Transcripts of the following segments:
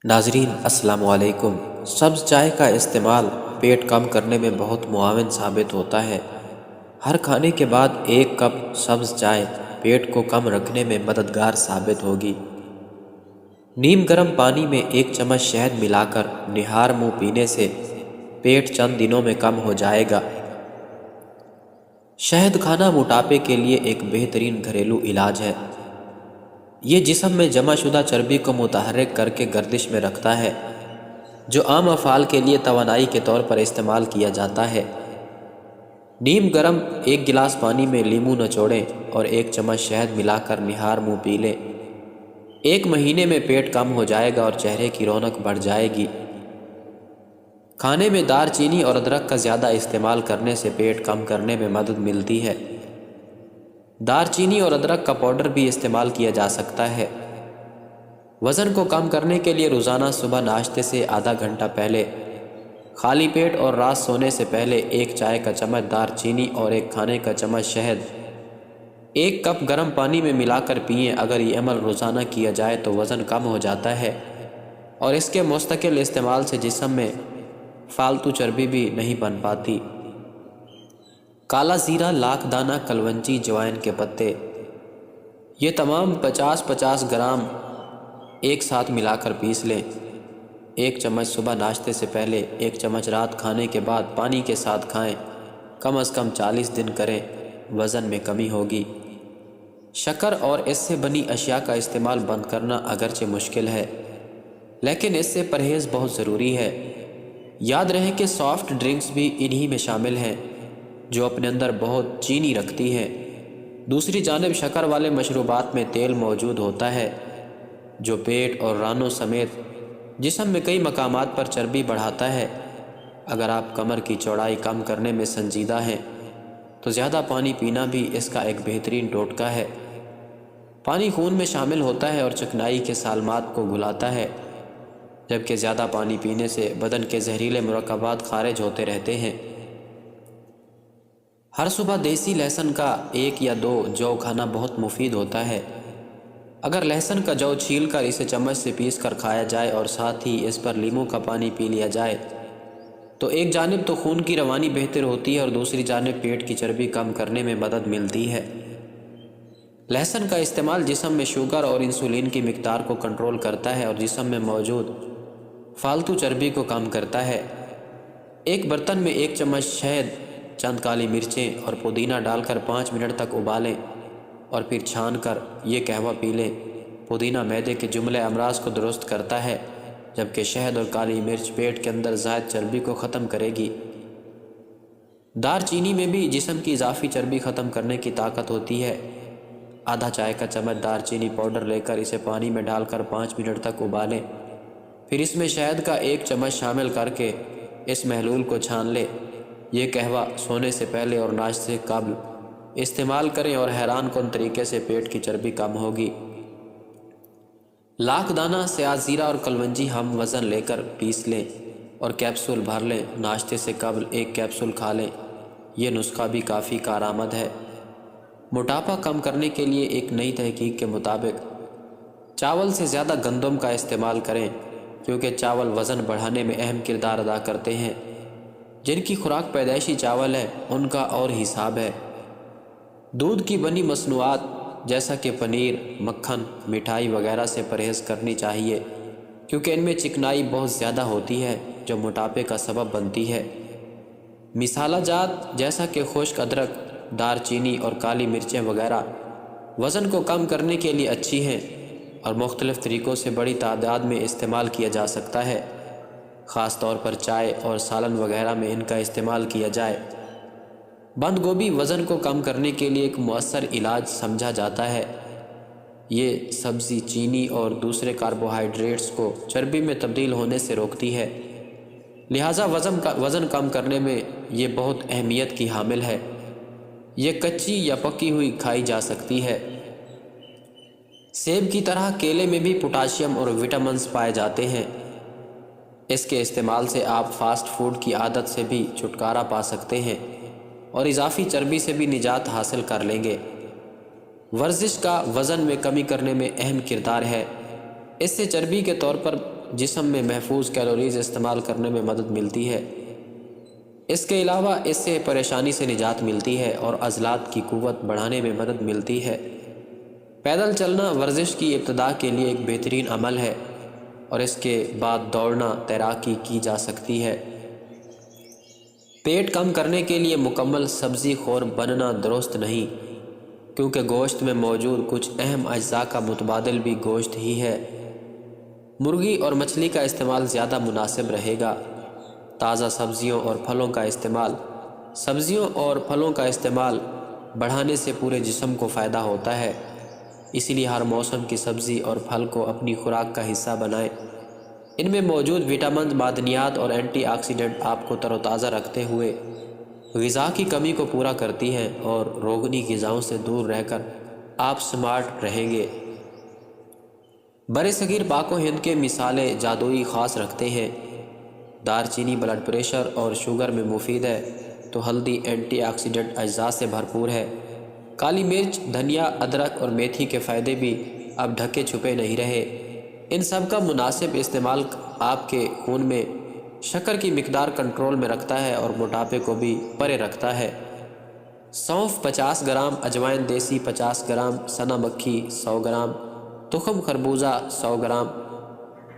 ناظرین السلام علیکم۔ سبز چائے کا استعمال پیٹ کم کرنے میں بہت معاون ثابت ہوتا ہے۔ ہر کھانے کے بعد ایک کپ سبز چائے پیٹ کو کم رکھنے میں مددگار ثابت ہوگی۔ نیم گرم پانی میں 1 چمچ شہد ملا کر نہار منہ پینے سے پیٹ چند دنوں میں کم ہو جائے گا۔ شہد کھانا موٹاپے کے لیے ایک بہترین گھریلو علاج ہے۔ یہ جسم میں جمع شدہ چربی کو متحرک کر کے گردش میں رکھتا ہے، جو عام افعال کے لیے توانائی کے طور پر استعمال کیا جاتا ہے۔ نیم گرم 1 گلاس پانی میں لیموں نچوڑیں اور 1 چمچ شہد ملا کر نہار منہ پی لیں۔ 1 مہینے میں پیٹ کم ہو جائے گا اور چہرے کی رونق بڑھ جائے گی۔ کھانے میں دار چینی اور ادرک کا زیادہ استعمال کرنے سے پیٹ کم کرنے میں مدد ملتی ہے۔ دار چینی اور ادرک کا پاؤڈر بھی استعمال کیا جا سکتا ہے۔ وزن کو کم کرنے کے لیے روزانہ صبح ناشتے سے آدھا گھنٹہ پہلے خالی پیٹ اور رات سونے سے پہلے 1 چائے کا چمچ دار چینی اور 1 کھانے کا چمچ شہد 1 کپ گرم پانی میں ملا کر پئیں۔ اگر یہ عمل روزانہ کیا جائے تو وزن کم ہو جاتا ہے اور اس کے مستقل استعمال سے جسم میں فالتو چربی بھی نہیں بن پاتی۔ کالا زیرہ، لاکھ دانہ، کلونجی، جوائن کے پتے، یہ تمام 50-50 گرام ایک ساتھ ملا کر پیس لیں۔ 1 چمچ صبح ناشتے سے پہلے، 1 چمچ رات کھانے کے بعد پانی کے ساتھ کھائیں۔ کم از کم 40 دن کریں، وزن میں کمی ہوگی۔ شکر اور اس سے بنی اشیاء کا استعمال بند کرنا اگرچہ مشکل ہے، لیکن اس سے پرہیز بہت ضروری ہے۔ یاد رہے کہ سافٹ ڈرنکس بھی انہی میں شامل ہیں، جو اپنے اندر بہت چینی رکھتی ہیں۔ دوسری جانب شکر والے مشروبات میں تیل موجود ہوتا ہے، جو پیٹ اور رانوں سمیت جسم میں کئی مقامات پر چربی بڑھاتا ہے۔ اگر آپ کمر کی چوڑائی کم کرنے میں سنجیدہ ہیں تو زیادہ پانی پینا بھی اس کا ایک بہترین ٹوٹکا ہے۔ پانی خون میں شامل ہوتا ہے اور چکنائی کے سالمات کو گھلاتا ہے، جبکہ زیادہ پانی پینے سے بدن کے زہریلے مرکبات خارج ہوتے رہتے ہیں۔ ہر صبح دیسی لہسن کا 1 یا 2 جو کھانا بہت مفید ہوتا ہے۔ اگر لہسن کا جو چھیل کر اسے چمچ سے پیس کر کھایا جائے اور ساتھ ہی اس پر لیموں کا پانی پی لیا جائے تو ایک جانب تو خون کی روانی بہتر ہوتی ہے اور دوسری جانب پیٹ کی چربی کم کرنے میں مدد ملتی ہے۔ لہسن کا استعمال جسم میں شوگر اور انسولین کی مقدار کو کنٹرول کرتا ہے اور جسم میں موجود فالتو چربی کو کم کرتا ہے۔ ایک برتن میں 1 چمچ شہد، چند کالی مرچیں اور پودینہ ڈال کر 5 منٹ تک ابالیں اور پھر چھان کر یہ قہوہ پی لیں۔ پودینہ معدے کے جملے امراض کو درست کرتا ہے، جبکہ شہد اور کالی مرچ پیٹ کے اندر زائد چربی کو ختم کرے گی۔ دار چینی میں بھی جسم کی اضافی چربی ختم کرنے کی طاقت ہوتی ہے۔ آدھا چائے کا چمچ دار چینی پاؤڈر لے کر اسے پانی میں ڈال کر 5 منٹ تک ابالیں، پھر اس میں شہد کا 1 چمچ شامل کر کے اس محلول کو چھان لیں۔ یہ قہوہ سونے سے پہلے اور ناشتے سے قبل استعمال کریں اور حیران کن طریقے سے پیٹ کی چربی کم ہوگی۔ لاکھ دانہ، سیاہ زیرہ اور کلونجی ہم وزن لے کر پیس لیں اور کیپسول بھر لیں۔ ناشتے سے قبل 1 کیپسول کھا لیں۔ یہ نسخہ بھی کافی کارآمد ہے۔ موٹاپا کم کرنے کے لیے ایک نئی تحقیق کے مطابق چاول سے زیادہ گندم کا استعمال کریں، کیونکہ چاول وزن بڑھانے میں اہم کردار ادا کرتے ہیں۔ جن کی خوراک پیدائشی چاول ہے ان کا اور حساب ہے۔ دودھ کی بنی مصنوعات جیسا کہ پنیر، مکھن، مٹھائی وغیرہ سے پرہیز کرنی چاہیے، کیونکہ ان میں چکنائی بہت زیادہ ہوتی ہے جو موٹاپے کا سبب بنتی ہے۔ مصالحہ جات جیسا کہ خشک ادرک، دار چینی اور کالی مرچیں وغیرہ وزن کو کم کرنے کے لیے اچھی ہیں اور مختلف طریقوں سے بڑی تعداد میں استعمال کیا جا سکتا ہے۔ خاص طور پر چائے اور سالن وغیرہ میں ان کا استعمال کیا جائے۔ بند گوبھی وزن کو کم کرنے کے لیے ایک مؤثر علاج سمجھا جاتا ہے۔ یہ سبزی چینی اور دوسرے کاربوہائیڈریٹس کو چربی میں تبدیل ہونے سے روکتی ہے، لہٰذا وزن کم کرنے میں یہ بہت اہمیت کی حامل ہے۔ یہ کچی یا پکی ہوئی کھائی جا سکتی ہے۔ سیب کی طرح کیلے میں بھی پوٹاشیم اور وٹامنز پائے جاتے ہیں۔ اس کے استعمال سے آپ فاسٹ فوڈ کی عادت سے بھی چھٹکارا پا سکتے ہیں اور اضافی چربی سے بھی نجات حاصل کر لیں گے۔ ورزش کا وزن میں کمی کرنے میں اہم کردار ہے۔ اس سے چربی کے طور پر جسم میں محفوظ کیلوریز استعمال کرنے میں مدد ملتی ہے۔ اس کے علاوہ اس سے پریشانی سے نجات ملتی ہے اور عضلات کی قوت بڑھانے میں مدد ملتی ہے۔ پیدل چلنا ورزش کی ابتدا کے لیے ایک بہترین عمل ہے اور اس کے بعد دوڑنا، تیراکی کی جا سکتی ہے۔ پیٹ کم کرنے کے لیے مکمل سبزی خور بننا درست نہیں، کیونکہ گوشت میں موجود کچھ اہم اجزاء کا متبادل بھی گوشت ہی ہے۔ مرغی اور مچھلی کا استعمال زیادہ مناسب رہے گا۔ تازہ سبزیوں اور پھلوں کا استعمال بڑھانے سے پورے جسم کو فائدہ ہوتا ہے، اسی لیے ہر موسم کی سبزی اور پھل کو اپنی خوراک کا حصہ بنائیں۔ ان میں موجود وٹامن، معدنیات اور اینٹی آکسیڈنٹ آپ کو تر و تازہ رکھتے ہوئے غذا کی کمی کو پورا کرتی ہیں اور روغنی غذاؤں سے دور رہ کر آپ سمارٹ رہیں گے۔ برصغیر پاک و ہند کے مصالحے جادوئی خاص رکھتے ہیں۔ دار چینی بلڈ پریشر اور شوگر میں مفید ہے، تو ہلدی اینٹی آکسیڈنٹ اجزاء سے بھرپور ہے۔ کالی مرچ، دھنیا، ادرک اور میتھی کے فائدے بھی اب ڈھکے چھپے نہیں رہے۔ ان سب کا مناسب استعمال آپ کے خون میں شکر کی مقدار کنٹرول میں رکھتا ہے اور موٹاپے کو بھی پرے رکھتا ہے۔ سونف 50 گرام، اجوائن دیسی 50 گرام، سنا مکھی 100 گرام، تخم خربوزہ 100 گرام۔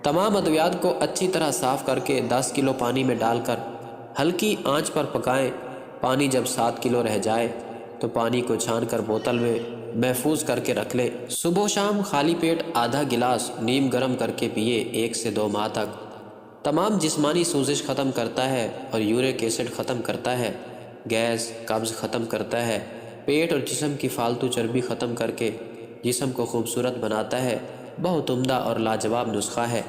تمام ادویات کو اچھی طرح صاف کر کے 10 کلو پانی میں ڈال کر ہلکی آنچ پر پکائیں۔ پانی جب 7 کلو رہ جائے تو پانی کو چھان کر بوتل میں محفوظ کر کے رکھ لیں۔ صبح و شام خالی پیٹ آدھا گلاس نیم گرم کر کے پیے 1 سے 2 ماہ تک۔ تمام جسمانی سوزش ختم کرتا ہے اور یورک ایسڈ ختم کرتا ہے، گیس، قبض ختم کرتا ہے، پیٹ اور جسم کی فالتو چربی ختم کر کے جسم کو خوبصورت بناتا ہے۔ بہت عمدہ اور لاجواب نسخہ ہے۔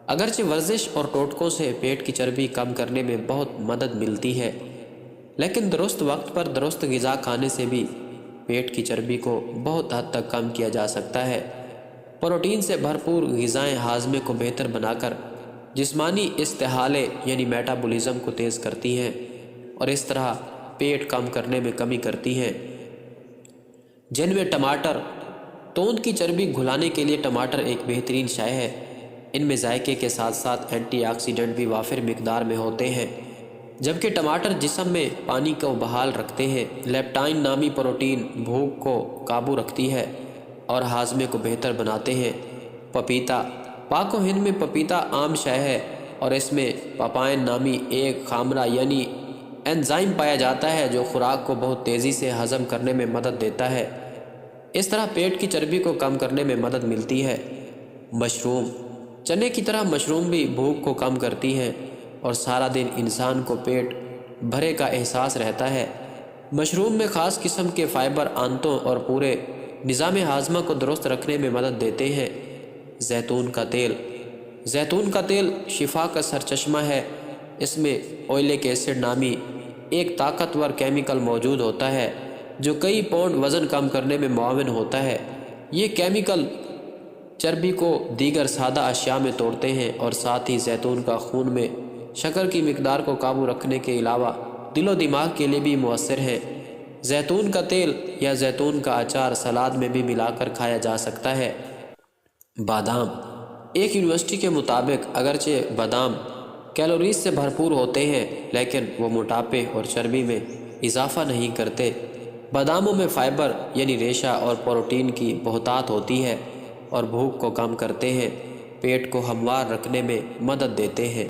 اگرچہ ورزش اور ٹوٹکوں سے پیٹ کی چربی کم کرنے میں بہت مدد ملتی ہے، لیکن درست وقت پر درست غذا کھانے سے بھی پیٹ کی چربی کو بہت حد تک کم کیا جا سکتا ہے۔ پروٹین سے بھرپور غذائیں ہاضمے کو بہتر بنا کر جسمانی استحالے یعنی میٹابولزم کو تیز کرتی ہیں اور اس طرح پیٹ کم کرنے میں کمی کرتی ہیں، جن میں ٹماٹر۔ توند کی چربی گھلانے کے لیے ٹماٹر ایک بہترین شے ہے۔ ان میں ذائقے کے ساتھ ساتھ اینٹی آکسیڈنٹ بھی وافر مقدار میں ہوتے ہیں، جبکہ ٹماٹر جسم میں پانی کو بحال رکھتے ہیں۔ لیپٹائن نامی پروٹین بھوک کو قابو رکھتی ہے اور ہاضمے کو بہتر بناتے ہیں۔ پپیتا۔ پاک و ہند میں پپیتا عام شے ہے اور اس میں پاپائن نامی ایک خامرہ یعنی انزائم پایا جاتا ہے جو خوراک کو بہت تیزی سے ہضم کرنے میں مدد دیتا ہے۔ اس طرح پیٹ کی چربی کو کم کرنے میں مدد ملتی ہے۔ مشروم۔ چنے کی طرح مشروم بھی بھوک کو کم کرتی ہیں اور سارا دن انسان کو پیٹ بھرے کا احساس رہتا ہے۔ مشروم میں خاص قسم کے فائبر آنتوں اور پورے نظام ہاضمہ کو درست رکھنے میں مدد دیتے ہیں۔ زیتون کا تیل۔ زیتون کا تیل شفا کا سرچشمہ ہے۔ اس میں اولیک ایسڈ نامی ایک طاقتور کیمیکل موجود ہوتا ہے جو کئی پاؤنڈ وزن کم کرنے میں معاون ہوتا ہے۔ یہ کیمیکل چربی کو دیگر سادہ اشیاء میں توڑتے ہیں اور ساتھ ہی زیتون کا خون میں شکر کی مقدار کو قابو رکھنے کے علاوہ دل و دماغ کے لیے بھی مؤثر ہے۔ زیتون کا تیل یا زیتون کا اچار سلاد میں بھی ملا کر کھایا جا سکتا ہے۔ بادام۔ ایک یونیورسٹی کے مطابق اگرچہ بادام کیلوریز سے بھرپور ہوتے ہیں لیکن وہ موٹاپے اور چربی میں اضافہ نہیں کرتے۔ باداموں میں فائبر یعنی ریشہ اور پروٹین کی بہتات ہوتی ہے اور بھوک کو کم کرتے ہیں، پیٹ کو ہموار رکھنے میں مدد دیتے ہیں۔